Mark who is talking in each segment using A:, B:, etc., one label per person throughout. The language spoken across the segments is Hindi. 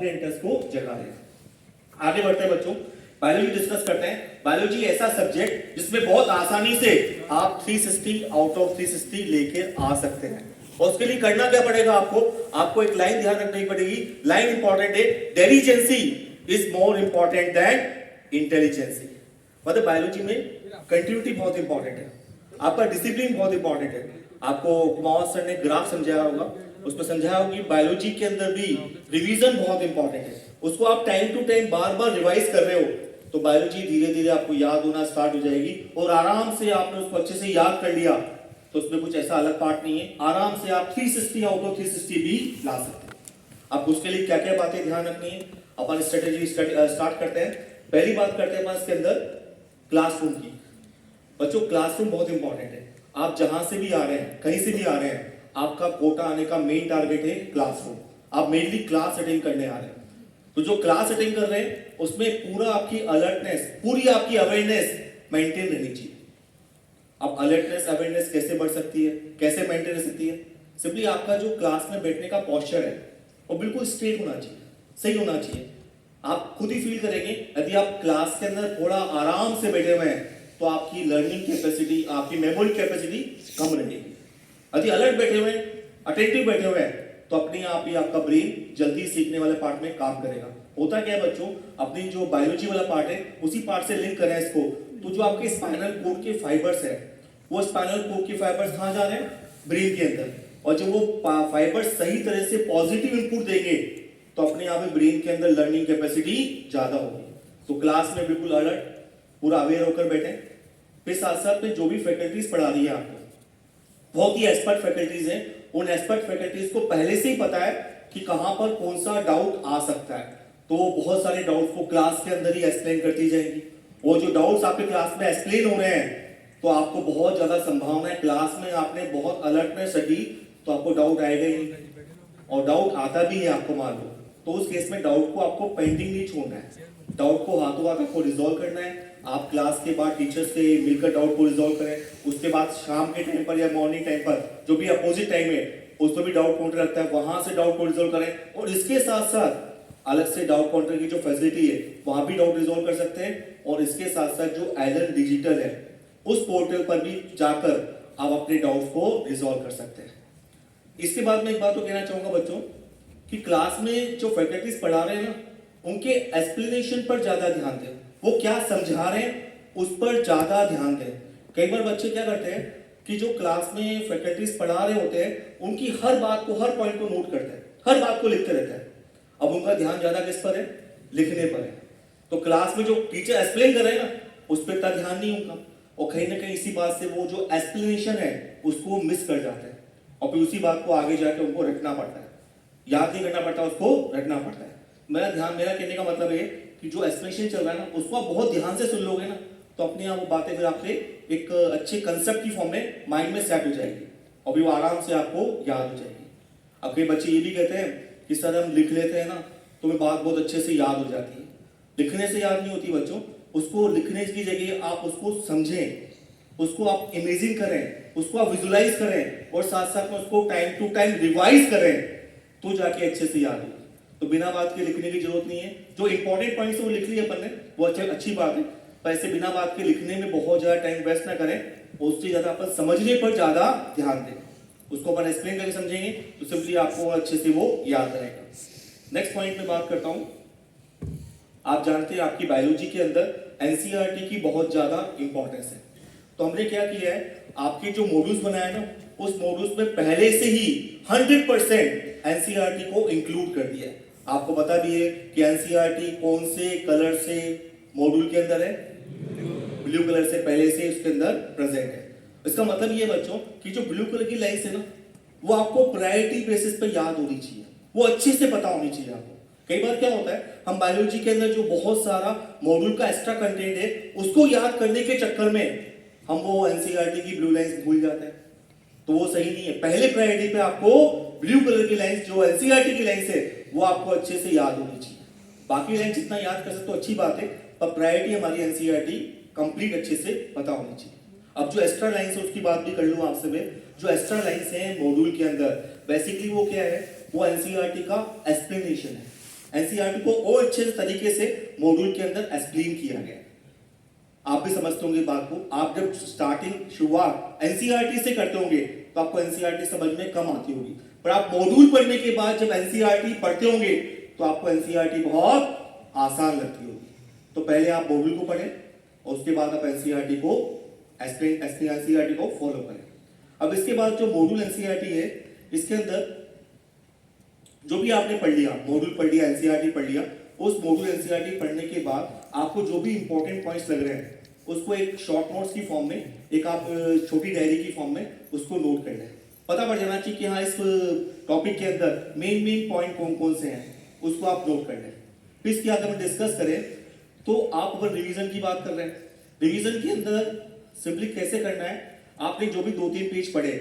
A: अपने इंटरेस्ट को जगा रहे हैं। आगे बढ़ते हैं बच्चों, बायोलॉजी डिस्कस करते हैं। बायोलॉजी ऐसा सब्जेक्ट जिसमें बहुत आसानी से आप 360 आउट ऑफ 360 लेके आ सकते हैं। और उसके लिए करना क्या पड़ेगा आपको एक लाइन ध्यान रखनी पड़ेगी। लाइन इंपॉर्टेंट है, diligence is more important than intelligence. मतलब बायोलॉजी में कंटिन्यूटी बहुत इंपॉर्टेंट है, आपका डिसिप्लिन बहुत इंपॉर्टेंट है। आपको कुमार सर ने ग्राफ समझाया होगा, उसमें समझाया होगा कि बायोलॉजी के अंदर भी रिवीजन बहुत इंपॉर्टेंट है। उसको आप टाइम टू टाइम बार बार रिवाइज कर रहे हो तो बायोलॉजी धीरे धीरे आपको याद होना स्टार्ट हो जाएगी। और आराम से आपने उसको अच्छे से याद कर लिया तो उसमें कुछ ऐसा अलग पार्ट नहीं है, आराम से आप 360 आउट ऑफ 360 भी ला सकते हैं। अब उसके लिए क्या क्या बातें ध्यान रखनी है, अपन स्ट्रेटेजी स्टार्ट करते हैं। पहली बात करते हैं अपन इसके अंदर क्लासरूम की। बच्चों क्लासरूम बहुत इंपॉर्टेंट है। आप जहां से भी आ रहे हैं, कहीं से भी आ रहे हैं, आपका कोटा आने का मेन टारगेट है क्लासरूम। आप मेनली क्लास अटेंड करने आ रहे हैं, तो जो क्लास अटेंड कर रहे हैं उसमें पूरा आपकी अलर्टनेस, पूरी आपकी अवेयरनेस मेंटेन रहनी चाहिए। अब अलर्टनेस अवेयरनेस कैसे बढ़ सकती है, कैसे मेंटेन रह सकती है? सिंपली आपका जो क्लास में बैठने का पोस्चर है वो बिल्कुल स्ट्रेट होना चाहिए, सही होना चाहिए। आप खुद ही फील करेंगे यदि आप क्लास के अंदर थोड़ा आराम से बैठे हुए हैं तो आपकी लर्निंग कैपेसिटी, आपकी मेमोरी कैपेसिटी कम रहेगी। यदि अलर्ट बैठे हुए हैं, अटेंटिव बैठे हुए हैं तो अपने आप ही आपका ब्रेन जल्दी सीखने वाले पार्ट में काम करेगा। होता क्या है बच्चों, अपनी जो बायोलॉजी वाला पार्ट है उसी पार्ट से लिंक करें इसको, तो जो आपके स्पाइनल कोड के फाइबर्स है वो स्पाइनल कोड के फाइबर्स कहां जा रहे हैं? ब्रेन के अंदर। और जब वो फाइबर्स सही तरह से पॉजिटिव इनपुट देंगे तो अपने आप ही ब्रेन के अंदर लर्निंग कैपेसिटी ज्यादा होगी। तो क्लास में बिल्कुल अलर्ट, पूरा अवेयर होकर बैठे। फिर साथ साथ में जो भी फैकल्टीज पढ़ा रही है आपको, बहुत ही एक्सपर्ट फैकल्टीज हैं, उन एक्सपर्ट फैकल्टीज को पहले से ही पता है कि कहां पर कौन सा डाउट आ सकता है, तो बहुत सारे डाउट्स को क्लास के अंदर ही एक्सप्लेन करती जाएंगी। वो जो डाउट्स आपके क्लास में एक्सप्लेन हो रहे हैं तो आपको बहुत ज्यादा संभावना है क्लास में आपने बहुत अलर्टनेस रखी तो आपको डाउट आएगा ही नहीं, और डाउट आता भी है आपको मान लो, तो उस केस में डाउट को आपको पेंडिंग नहीं छोड़ना है, डाउट को हाथों हाथ आपको रिजॉल्व करना है। आप क्लास के बाद टीचर्स से मिलकर डाउट को रिजॉल्व करें, उसके बाद शाम के टाइम पर या मॉर्निंग टाइम पर जो भी अपोजिट टाइम है उस पर भी डाउट काउंटर रखता है, वहां से डाउट को रिजॉल्व करें। और इसके साथ साथ अलग से डाउट काउंटर की जो फैसिलिटी है वहां भी डाउट रिजॉल्व कर सकते हैं। और इसके साथ साथ जो एलन डिजिटल है उस पोर्टल पर भी जाकर आप अपने डाउट्स को रिजॉल्व कर सकते हैं। इसके बाद मैं एक बात तो कहना चाहूंगा बच्चों कि क्लास में जो फैकल्टीज पढ़ा रहे हैं ना, उनके एक्सप्लेनेशन पर ज्यादा ध्यान दें, वो क्या समझा रहे हैं उस पर ज्यादा ध्यान दें। कई बार बच्चे क्या करते हैं कि जो क्लास में फैकल्टीज पढ़ा रहे होते हैं उनकी हर बात को, हर पॉइंट को नोट करते हैं, हर बात को लिखते रहते हैं। अब उनका ध्यान ज्यादा किस पर है? लिखने पर है। तो क्लास में जो टीचर एक्सप्लेन कर रहे हैं ना उस पर इतना ध्यान नहीं उनका, और कहीं ना कहीं इसी बात से वो जो एक्सप्लेनेशन है उसको मिस कर जाते हैं, और फिर उसी बात को आगे जाके उनको रखना पड़ता है, याद नहीं करना पड़ता, उसको रखना पड़ता है। मेरा कहने का मतलब है कि जो एक्सप्लेनेशन चल रहा है ना उसको आप बहुत ध्यान से सुन लोगे ना तो अपने आप वो बातें फिर आपसे एक अच्छे कंसेप्ट की फॉर्म में माइंड में सेट हो जाएगी और भी वो आराम से आपको याद हो जाएगी। अब कई बच्चे ये भी कहते हैं कि सर हम लिख लेते हैं ना तो हमें बात बहुत अच्छे से याद हो जाती है। लिखने से याद नहीं होती बच्चों, उसको लिखने की जगह आप उसको समझें, उसको आप इमेजिन करें, उसको आप विजुलाइज करें और साथ साथ में उसको टाइम टू टाइम रिवाइज करें तो जाके अच्छे से याद हो। तो बिना बात के लिखने की जरूरत नहीं है, जो इंपॉर्टेंट पॉइंट्स वो लिख लिए अपन ने वो अच्छी बात है, पर ऐसे बिना बात के लिखने में बहुत ज्यादा टाइम वेस्ट ना करें, उससे ज्यादा अपन समझने पर ज्यादा ध्यान दें। उसको अपन एक्सप्लेन करके समझेंगे तो सिंपली आपको अच्छे से वो याद रहेगा। नेक्स्ट पॉइंट में बात करता हूं, आप जानते हैं आपकी बायोलॉजी के अंदर एनसीईआरटी की बहुत ज्यादा इंपॉर्टेंस है। तो हमने क्या किया है, आपके जो मॉड्यूल्स बनाए ना उस मॉड्यूल्स में पहले से ही 100% एनसीईआरटी को इंक्लूड कर दिया है। आपको पता भी है कि एनसीईआरटी कौन से कलर से मॉड्यूल के अंदर है? ब्लू कलर से पहले से उसके अंदर प्रेजेंट है। इसका मतलब ये बच्चों कि जो ब्लू कलर की लाइन्स है ना वो आपको प्रायोरिटी बेसिस पे याद होनी चाहिए, वो अच्छे से पता होनी चाहिए आपको। कई बार क्या होता है हम बायोलॉजी के अंदर जो बहुत सारा मॉड्यूल का एक्स्ट्रा कंटेंट है उसको याद करने के चक्कर में हम वो एनसीईआरटी की ब्लू लाइंस भूल जाते हैं, तो वो सही नहीं है। पहले प्रायोरिटी पे आपको ब्लू कलर की लाइंस जो एनसीईआरटी की लाइंस है वो आपको अच्छे से याद होनी चाहिए। बाकी लाइंस जितना याद कर सकते हो अच्छी बात है, पर प्रायोरिटी हमारी एनसीईआरटी कंप्लीट अच्छे से पता होनी चाहिए। अब जो एक्स्ट्रा लाइंस है उसकी बात भी कर लूं आपसे मैं, जो एक्स्ट्रा लाइंस हैं मॉड्यूल के अंदर बेसिकली वो क्या है, वो एनसीईआरटी का एक्सप्लेनेशन है। एनसीईआरटी को और अच्छे तरीके से मॉड्यूल के अंदर एक्सप्लेन किया गया। आप भी समझते होंगे बात को। आप जब स्टार्टिंग शुरुआत एनसीईआरटी से करते होंगे तो आपको एनसीईआरटी समझ में कम आती होगी, पर आप मॉड्यूल पढ़ने के बाद जब एनसीईआरटी पढ़ते होंगे तो आपको एनसीईआरटी बहुत आसान लगती होगी। तो पहले आप मॉड्यूल को पढ़ें और उसके बाद आप एनसीईआरटी को एनसीईआरटी को फॉलो करें। अब इसके बाद जो मॉड्यूल एनसीईआरटी है, इसके अंदर जो भी आपने पढ़ लिया, मॉड्यूल पढ़ लिया, एनसीईआरटी पढ़ लिया, उस मॉड्यूल एनसीईआरटी पढ़ने के बाद आपको जो भी इंपॉर्टेंट पॉइंट्स लग रहे हैं उसको एक शॉर्ट नोट्स की फॉर्म में, एक आप छोटी डायरी की फॉर्म में उसको नोट कर लें। पता पड़ जाना चाहिए कि हाँ इस टॉपिक के अंदर मेन पॉइंट कौन कौन से हैं, उसको आप नोट कर लें। फिर इसके आगे हम डिस्कस करें तो आप अगर रिवीजन की बात कर रहे हैं, रिवीजन के अंदर सिंपली कैसे करना है, आपने जो भी 2-3 पेज पढ़े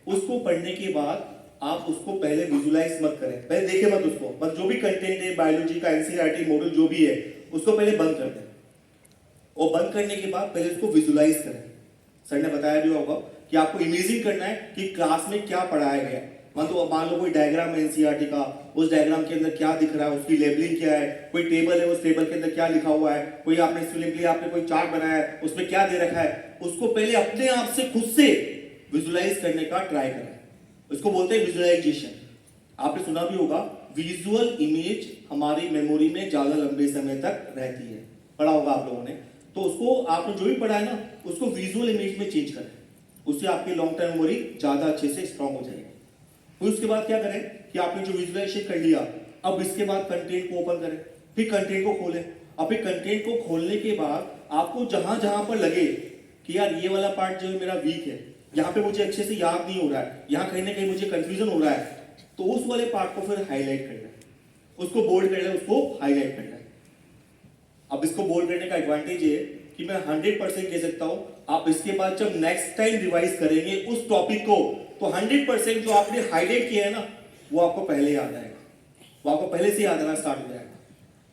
A: उसको पढ़ने के बाद आप उसको पहले विजुलाइज मत करें, पहले देखे मत उसको, बस जो भी कंटेंट है बायोलॉजी का एनसीईआरटी मॉड्यूल जो भी है उसको पहले बंद कर दें और बंद करने के बाद पहले उसको विजुलाइज करें। सर ने बताया भी होगा कि आपको इमेजिन करना है कि क्लास में क्या पढ़ाया गया। मान लो कोई डायग्राम है एनसीईआरटी का, उस डायग्राम के अंदर क्या दिख रहा है, उसकी लेबलिंग क्या है, कोई टेबल है उस टेबल के अंदर क्या लिखा हुआ है, कोई आपने सिंपली आपने कोई चार्ट बनाया है उसमें क्या दे रखा है, उसको पहले अपने आप से खुद से विजुलाइज करने का ट्राई करें। इसको बोलते हैं विजुअलाइजेशन। आपने सुना भी होगा विजुअल इमेज हमारी मेमोरी में ज्यादा लंबे समय तक रहती है, पढ़ा होगा आप लोगों ने। तो उसको आपने जो भी पढ़ा है ना उसको विजुअल इमेज में चेंज करें, उससे आपकी लॉन्ग टर्म मेमोरी ज्यादा अच्छे से स्ट्रांग हो जाएगी। फिर उसके बाद क्या करें कि आपने जो विजुअलाइजेशन कर लिया, अब इसके बाद कंटेंट को ओपन करें, फिर कंटेंट को खोलें। अब फिर कंटेंट को खोलने के बाद आपको जहां जहां पर लगे कि यार ये वाला पार्ट जो है मेरा वीक है, यहाँ पे मुझे अच्छे से याद नहीं हो रहा है, यहाँ कहीं ना कहीं मुझे कंफ्यूजन हो रहा है, तो उस वाले पार्ट को फिर हाईलाइट करना है, उसको बोल्ड करना है, उसको हाईलाइट करना है। अब इसको बोल्ड करने का एडवांटेज है कि मैं 100% कह सकता हूं आप इसके बाद जब नेक्स्ट टाइम रिवाइज करेंगे उस टॉपिक को तो 100% जो आपने हाईलाइट किया है ना वो आपको पहले याद आएगा, वो आपको पहले से याद आना स्टार्ट हो जाएगा।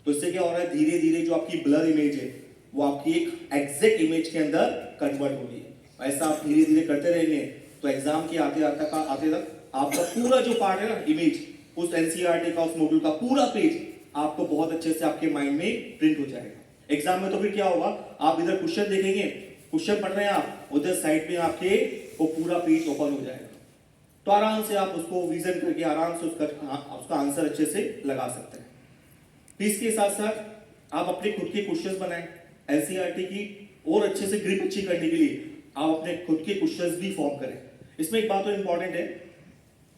A: तो इससे क्या हो रहा है, धीरे धीरे जो आपकी ब्लर इमेज है वो आपकी एक एग्जैक्ट इमेज के अंदर कन्वर्ट हो रही है। ऐसा आप धीरे धीरे करते रहेंगे तो एग्जाम के आते तक आपका पूरा जो पार्ट है ना इमेज, उस एनसीईआरटी का उस मॉड्यूल का पूरा पेज आपको बहुत अच्छे से आपके माइंड में प्रिंट हो जाएगा। एग्जाम में तो फिर क्या होगा, आप इधर क्वेश्चन देखेंगे, क्वेश्चन पढ़ रहे हैं आप, उधर साइड में आपके वो पूरा पेज ओपन हो जाएगा, तो आराम से आप उसको विजन करके आराम से उसका आंसर अच्छे से लगा सकते हैं। इसके साथ साथ आप अपने खुद के क्वेश्चंस बनाएं एनसीईआरटी की और अच्छे से ग्रिप अच्छी करने के लिए आप अपने खुद के क्वेश्चंस भी फॉर्म करें। इसमें एक बात तो इंपॉर्टेंट है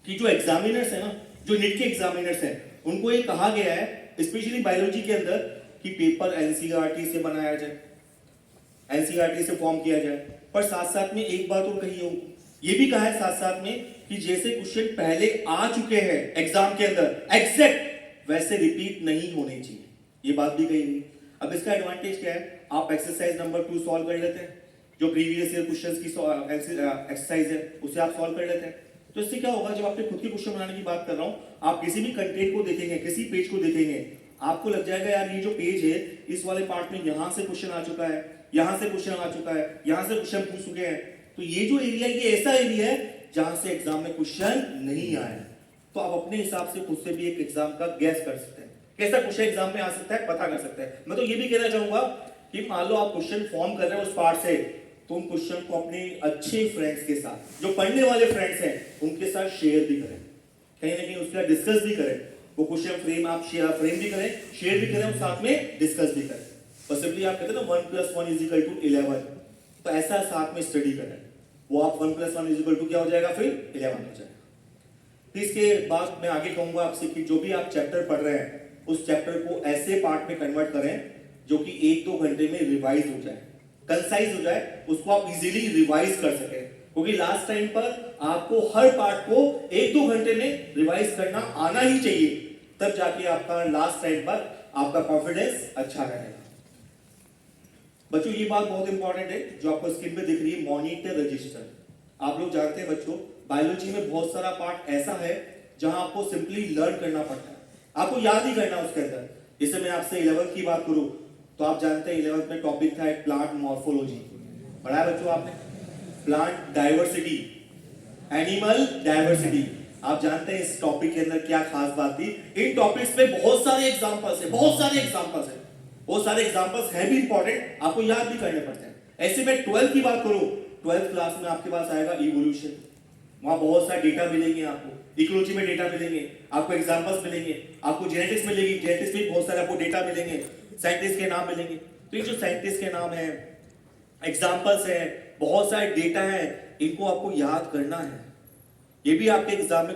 A: कि जो एग्जामिनर्स है ना, जो नीट के एग्जामिनर्स हैं, उनको ये कहा गया है स्पेशली बायोलॉजी के अंदर कि पेपर एनसीईआरटी से बनाया जाए, एनसीईआरटी से फॉर्म किया जाए, पर साथ साथ में एक बात और कही हो, ये भी कहा है साथ साथ में कि जैसे क्वेश्चन पहले आ चुके हैं एग्जाम के अंदर एग्जैक्ट वैसे रिपीट नहीं होने चाहिए, ये बात भी कही गई। अब इसका एडवांटेज क्या है, आप एक्सरसाइज नंबर 2 सॉल्व कर लेते हैं, जो प्रीवियस ईयर क्वेश्चंस की एक्सरसाइज है उसे आप सॉल्व कर लेते हैं। तो इससे क्या होगा, जब आपने खुद के क्वेश्चन बनाने की बात कर रहा हूं, आप किसी भी कंटेंट को देखेंगे, किसी पेज को देखेंगे, आपको लग जाएगा यार ये जो पेज है इस वाले पार्ट में यहां से क्वेश्चन आ चुका है, यहां से क्वेश्चन आ चुका है, यहां से क्वेश्चन पूछ चुके हैं, तो ये जो एरिया ये ऐसा एरिया है जहां से एग्जाम में क्वेश्चन नहीं आया। तो आप अपने हिसाब से खुद से भी एक एग्जाम का गैस कर सकते हैं, कैसा क्वेश्चन एग्जाम में आ सकता है पता कर सकते हैं। मैं तो ये भी कहना चाहूंगा कि मान लो आप क्वेश्चन फॉर्म कर रहे हैं उस पार्ट से, तो उन क्वेश्चन को अपने अच्छे फ्रेंड्स के साथ, जो पढ़ने वाले फ्रेंड्स हैं उनके साथ शेयर भी करें, कहीं ना कहीं उसका डिस्कस भी करें। वो क्वेश्चन फ्रेम आप फ्रेम भी करें, शेयर भी करें और साथ में डिस्कस भी करें। पॉसिबली आप कहते हैं ना 1 + 1 = 11, तो ऐसा साथ में स्टडी करें, वो आप 1 + 1 = क्या हो जाएगा, फिर 11 हो जाएगा। फिर इसके बाद मैं आगे कहूंगा आपसे कि जो भी आप चैप्टर पढ़ रहे हैं उस चैप्टर को ऐसे पार्ट में कन्वर्ट करें जो कि 1-2 घंटे में रिवाइज हो जाए, कंसाइज हो जाए, उसको आप इजीली रिवाइज कर सके, क्योंकि लास्ट टाइम पर आपको हर पार्ट को 1-2 घंटे में रिवाइज करना आना ही चाहिए, तब जाके आपका लास्ट टाइम पर आपका कॉन्फिडेंस अच्छा रहेगा। बच्चों ये बात बहुत इंपॉर्टेंट है जो आपको स्क्रीन पे दिख रही है, मॉनिटर रजिस्टर। आप लोग जानते हैं बच्चों, बायोलॉजी में बहुत सारा पार्ट ऐसा है जहां आपको सिंपली लर्न करना पड़ता है, आपको याद ही करना उसके अंदर। जैसे मैं आपसे 11th की बात करूं तो आप जानते हैं 11th में टॉपिक था एक प्लांट मॉर्फोलॉजी, पढ़ा है बच्चों आपने, प्लांट डाइवर्सिटी, एनिमल डाइवर्सिटी, आप जानते हैं इस टॉपिक के अंदर क्या खास बात थी। इन टॉपिक्स में बहुत सारे एग्जांपल्स हैं, बहुत सारे एग्जांपल्स हैं भी इंपॉर्टेंट, आपको याद भी करने पड़ते हैं। ऐसे में 12th की बात करूं, 12th क्लास में आपके पास आएगा इवोल्यूशन, वहां बहुत सारे डेटा मिलेंगे, आपको इकोलॉजी में डेटा मिलेंगे, आपको एग्जांपल्स मिलेंगे, आपको जेनेटिक्स मिलेगी, जेनेटिक्स में बहुत सारे आपको डेटा मिलेंगे, साइंटिस्ट के नाम मिलेंगे। तो ये जो साइंटिस्ट के नाम है, एग्जांपल्स है, बहुत सारे डेटा है, इनको आपको याद करना है। ये भी आपके एग्जाम में